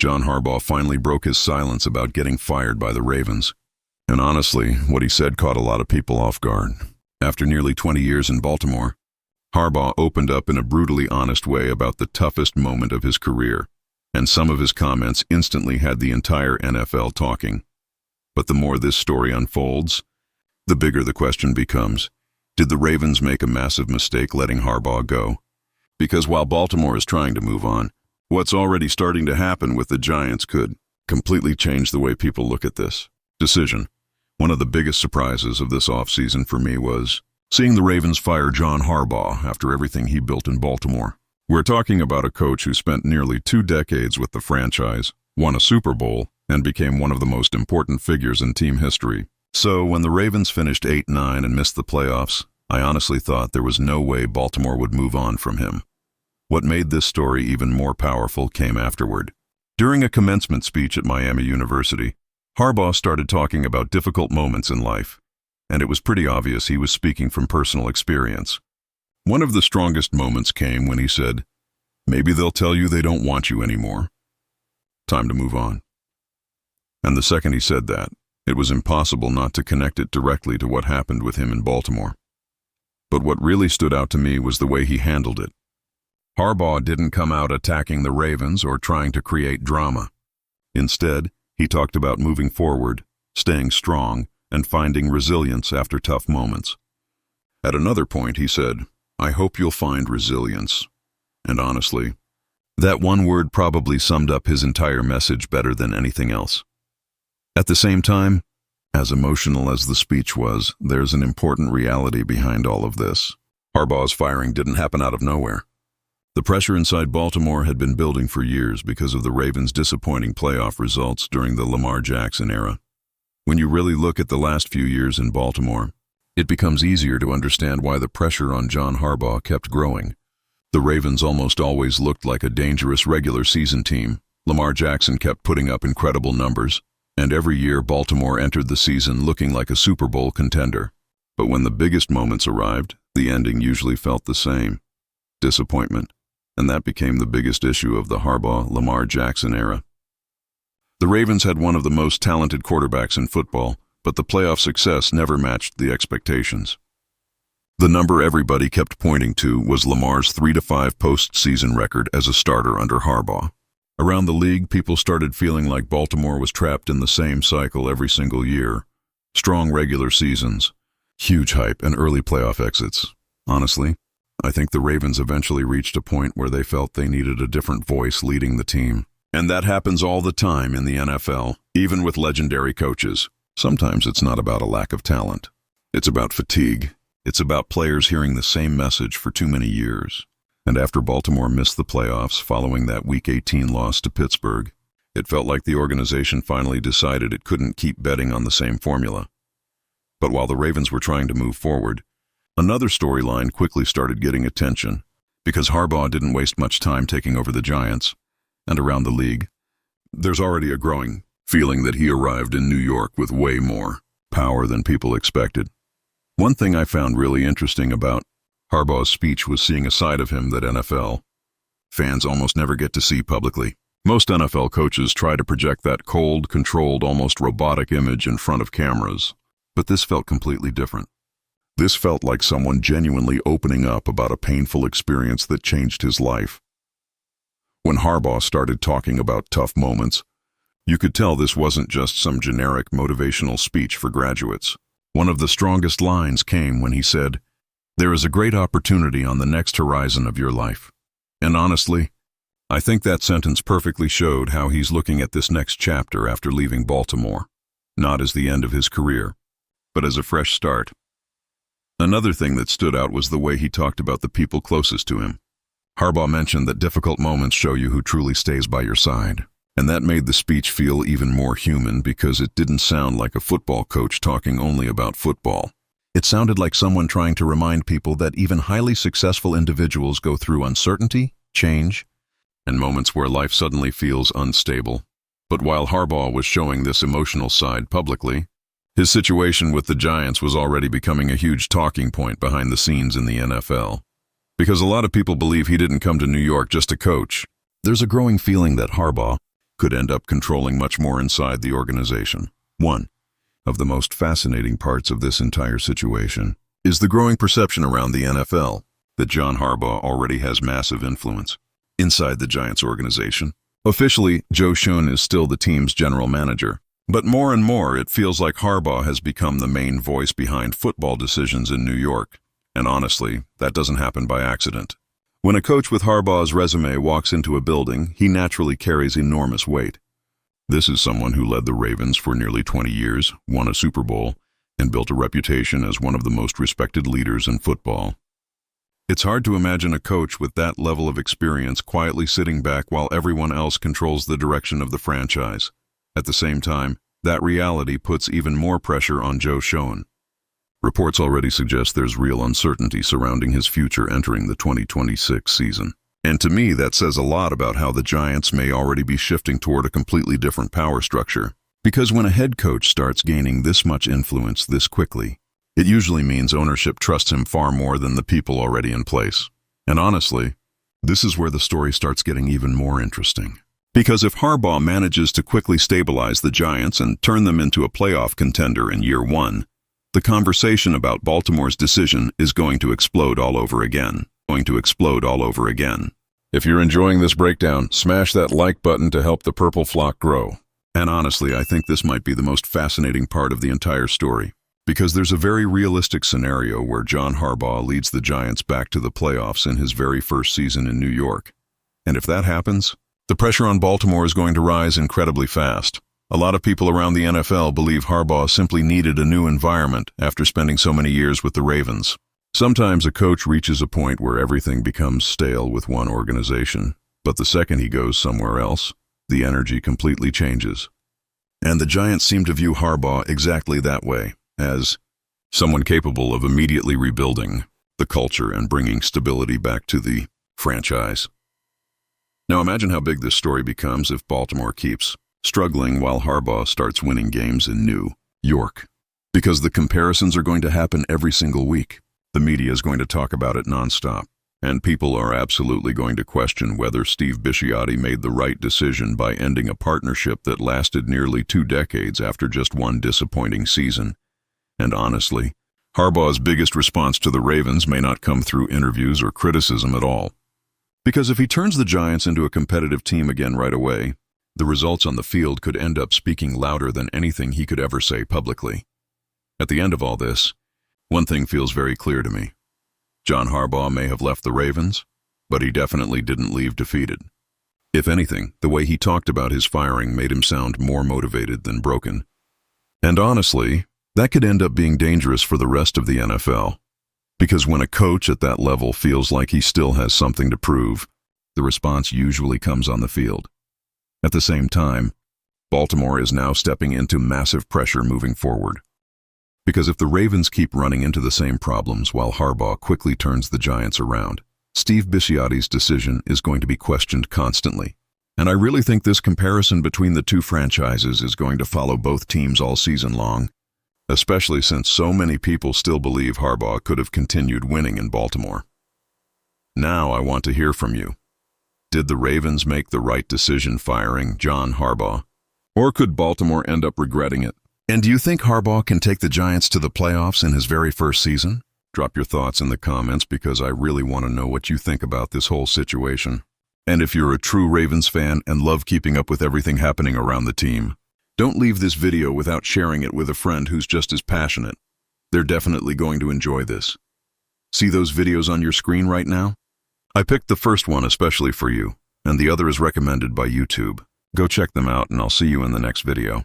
John Harbaugh finally broke his silence about getting fired by the Ravens. And honestly, what he said caught a lot of people off guard. After nearly 20 years in Baltimore, Harbaugh opened up in a brutally honest way about the toughest moment of his career, and some of his comments instantly had the entire NFL talking. But the more this story unfolds, the bigger the question becomes, did the Ravens make a massive mistake letting Harbaugh go? Because while Baltimore is trying to move on, what's already starting to happen with the Giants could completely change the way people look at this decision. One of the biggest surprises of this offseason for me was seeing the Ravens fire John Harbaugh after everything he built in Baltimore. We're talking about a coach who spent nearly 2 decades with the franchise, won a Super Bowl, and became one of the most important figures in team history. So when the Ravens finished 8-9 and missed the playoffs, I honestly thought there was no way Baltimore would move on from him. What made this story even more powerful came afterward. During a commencement speech at Miami University, Harbaugh started talking about difficult moments in life, and it was pretty obvious he was speaking from personal experience. One of the strongest moments came when he said, "Maybe they'll tell you they don't want you anymore. Time to move on." And the second he said that, it was impossible not to connect it directly to what happened with him in Baltimore. But what really stood out to me was the way he handled it. Harbaugh didn't come out attacking the Ravens or trying to create drama. Instead, he talked about moving forward, staying strong, and finding resilience after tough moments. At another point, he said, "I hope you'll find resilience." And honestly, that one word probably summed up his entire message better than anything else. At the same time, as emotional as the speech was, there's an important reality behind all of this. Harbaugh's firing didn't happen out of nowhere. The pressure inside Baltimore had been building for years because of the Ravens' disappointing playoff results during the Lamar Jackson era. When you really look at the last few years in Baltimore, it becomes easier to understand why the pressure on John Harbaugh kept growing. The Ravens almost always looked like a dangerous regular season team. Lamar Jackson kept putting up incredible numbers, and every year Baltimore entered the season looking like a Super Bowl contender. But when the biggest moments arrived, the ending usually felt the same: disappointment. And that became the biggest issue of the Harbaugh-Lamar Jackson era. The Ravens had one of the most talented quarterbacks in football, but the playoff success never matched the expectations. The number everybody kept pointing to was Lamar's 3-5 postseason record as a starter under Harbaugh. Around the league, people started feeling like Baltimore was trapped in the same cycle every single year. Strong regular seasons, huge hype, and early playoff exits. Honestly, I think the Ravens eventually reached a point where they felt they needed a different voice leading the team. And that happens all the time in the NFL, even with legendary coaches. Sometimes it's not about a lack of talent. It's about fatigue. It's about players hearing the same message for too many years. And after Baltimore missed the playoffs following that Week 18 loss to Pittsburgh, it felt like the organization finally decided it couldn't keep betting on the same formula. But while the Ravens were trying to move forward, another storyline quickly started getting attention, because Harbaugh didn't waste much time taking over the Giants. And around the league, there's already a growing feeling that he arrived in New York with way more power than people expected. One thing I found really interesting about Harbaugh's speech was seeing a side of him that NFL fans almost never get to see publicly. Most NFL coaches try to project that cold, controlled, almost robotic image in front of cameras, but this felt completely different. This felt like someone genuinely opening up about a painful experience that changed his life. When Harbaugh started talking about tough moments, you could tell this wasn't just some generic motivational speech for graduates. One of the strongest lines came when he said, "There is a great opportunity on the next horizon of your life." And honestly, I think that sentence perfectly showed how he's looking at this next chapter after leaving Baltimore, not as the end of his career, but as a fresh start. Another thing that stood out was the way he talked about the people closest to him. Harbaugh mentioned that difficult moments show you who truly stays by your side. And that made the speech feel even more human because it didn't sound like a football coach talking only about football. It sounded like someone trying to remind people that even highly successful individuals go through uncertainty, change, and moments where life suddenly feels unstable. But while Harbaugh was showing this emotional side publicly, his situation with the Giants was already becoming a huge talking point behind the scenes in the NFL. Because a lot of people believe he didn't come to New York just to coach. There's a growing feeling that Harbaugh could end up controlling much more inside the organization. One of the most fascinating parts of this entire situation is the growing perception around the NFL that John Harbaugh already has massive influence inside the Giants organization. Officially, Joe Schoen is still the team's general manager, but more and more it feels like Harbaugh has become the main voice behind football decisions in New York. And honestly, that doesn't happen by accident. When a coach with Harbaugh's resume walks into a building, he naturally carries enormous weight. This is someone who led the Ravens for nearly 20 years, won a Super Bowl, and built a reputation as one of the most respected leaders in football. It's hard to imagine a coach with that level of experience quietly sitting back while everyone else controls the direction of the franchise. At the same time, that reality puts even more pressure on Joe Schoen. Reports already suggest there's real uncertainty surrounding his future entering the 2026 season. And to me, that says a lot about how the Giants may already be shifting toward a completely different power structure. Because when a head coach starts gaining this much influence this quickly, it usually means ownership trusts him far more than the people already in place. And honestly, this is where the story starts getting even more interesting. Because if Harbaugh manages to quickly stabilize the Giants and turn them into a playoff contender in year one, the conversation about Baltimore's decision is going to explode all over again. If you're enjoying this breakdown, smash that like button to help the purple flock grow. And honestly, I think this might be the most fascinating part of the entire story. Because there's a very realistic scenario where John Harbaugh leads the Giants back to the playoffs in his very first season in New York. And if that happens, the pressure on Baltimore is going to rise incredibly fast. A lot of people around the NFL believe Harbaugh simply needed a new environment after spending so many years with the Ravens. Sometimes a coach reaches a point where everything becomes stale with one organization, but the second he goes somewhere else, the energy completely changes. And the Giants seem to view Harbaugh exactly that way, as someone capable of immediately rebuilding the culture and bringing stability back to the franchise. Now imagine how big this story becomes if Baltimore keeps struggling while Harbaugh starts winning games in New York. Because the comparisons are going to happen every single week. The media is going to talk about it nonstop. And people are absolutely going to question whether Steve Bisciotti made the right decision by ending a partnership that lasted nearly 2 decades after just one disappointing season. And honestly, Harbaugh's biggest response to the Ravens may not come through interviews or criticism at all. Because if he turns the Giants into a competitive team again right away, the results on the field could end up speaking louder than anything he could ever say publicly. At the end of all this, one thing feels very clear to me. John Harbaugh may have left the Ravens, but he definitely didn't leave defeated. If anything, the way he talked about his firing made him sound more motivated than broken. And honestly, that could end up being dangerous for the rest of the NFL. Because when a coach at that level feels like he still has something to prove, the response usually comes on the field. At the same time, Baltimore is now stepping into massive pressure moving forward. Because if the Ravens keep running into the same problems while Harbaugh quickly turns the Giants around, Steve Bisciotti's decision is going to be questioned constantly. And I really think this comparison between the two franchises is going to follow both teams all season long, especially since so many people still believe Harbaugh could have continued winning in Baltimore. Now I want to hear from you. Did the Ravens make the right decision firing John Harbaugh? Or could Baltimore end up regretting it? And do you think Harbaugh can take the Giants to the playoffs in his very first season? Drop your thoughts in the comments because I really want to know what you think about this whole situation. And if you're a true Ravens fan and love keeping up with everything happening around the team, don't leave this video without sharing it with a friend who's just as passionate. They're definitely going to enjoy this. See those videos on your screen right now? I picked the first one especially for you, and the other is recommended by YouTube. Go check them out and I'll see you in the next video.